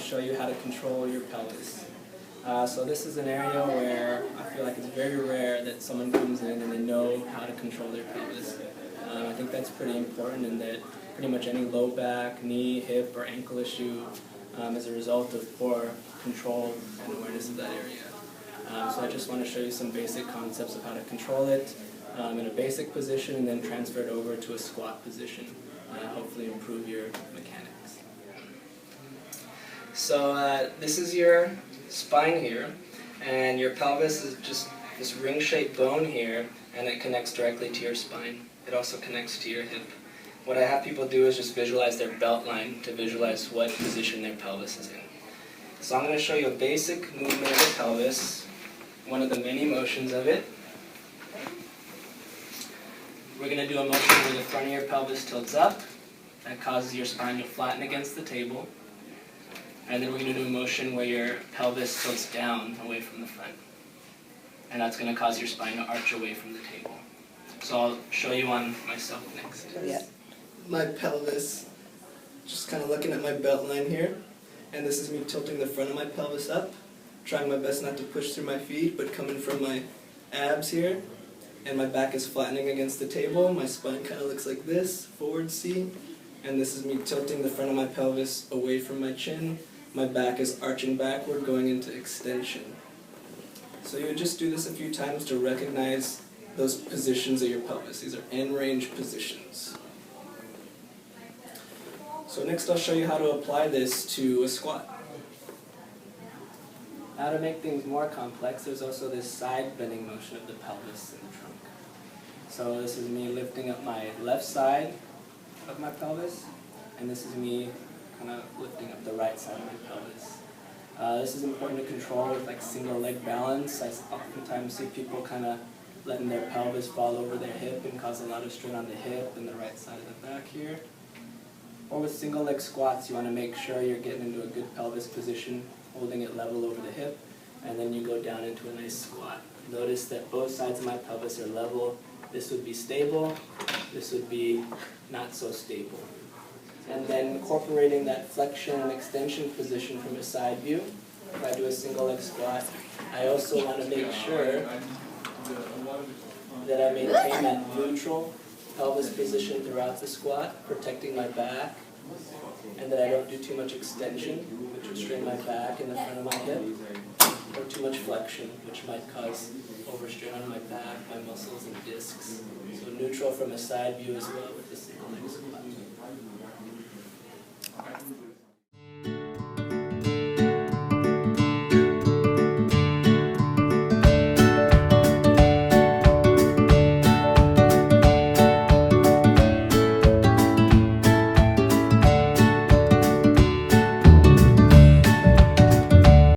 show you how to control your pelvis. So this is an area where I feel like it's very rare that someone comes in and they know how to control their pelvis. I think that's pretty important, in that pretty much any low back, knee, hip, or ankle issue is a result of poor control and awareness of that area. So I just want to show you some basic concepts of how to control it in a basic position, and then transfer it over to a squat position. Hopefully improve your mechanics. So this is your spine here, and your pelvis is just this ring-shaped bone here, and it connects directly to your spine. It also connects to your hip. What I have people do is just visualize their belt line to visualize what position their pelvis is in. So I'm going to show you a basic movement of the pelvis, one of the many motions of it. We're going to do a motion where the front of your pelvis tilts up. That causes your spine to flatten against the table. And then we're going to do a motion where your pelvis tilts down away from the front. And that's going to cause your spine to arch away from the table. So I'll show you on myself next. Yeah. My pelvis, just kind of looking at my belt line here, and this is me tilting the front of my pelvis up, trying my best not to push through my feet, but coming from my abs here, and my back is flattening against the table. My spine kind of looks like this, forward C, and this is me tilting the front of my pelvis away from my chin. My back is arching backward, going into extension. So you would just do this a few times to recognize those positions of your pelvis. These are end range positions. So next I'll show you how to apply this to a squat. Now, to make things more complex, there's also this side bending motion of the pelvis and the trunk. So this is me lifting up my left side of my pelvis, and this is me kind of lifting up the right side of my pelvis. This is important to control with like single leg balance. I oftentimes see people kind of letting their pelvis fall over their hip and cause a lot of strain on the hip and the right side of the back here. Or with single leg squats, you want to make sure you're getting into a good pelvis position, holding it level over the hip, and then you go down into a nice squat. Notice that both sides of my pelvis are level. This would be stable, this would be not so stable. And then incorporating that flexion and extension position from a side view. If I do a single leg squat, I also want to make sure that I maintain that neutral pelvis position throughout the squat, protecting my back, and that I don't do too much extension, which would strain my back and the front of my hip, or too much flexion, which might cause overstrain on my back, my muscles, and discs. So neutral from a side view as well with the single leg squat.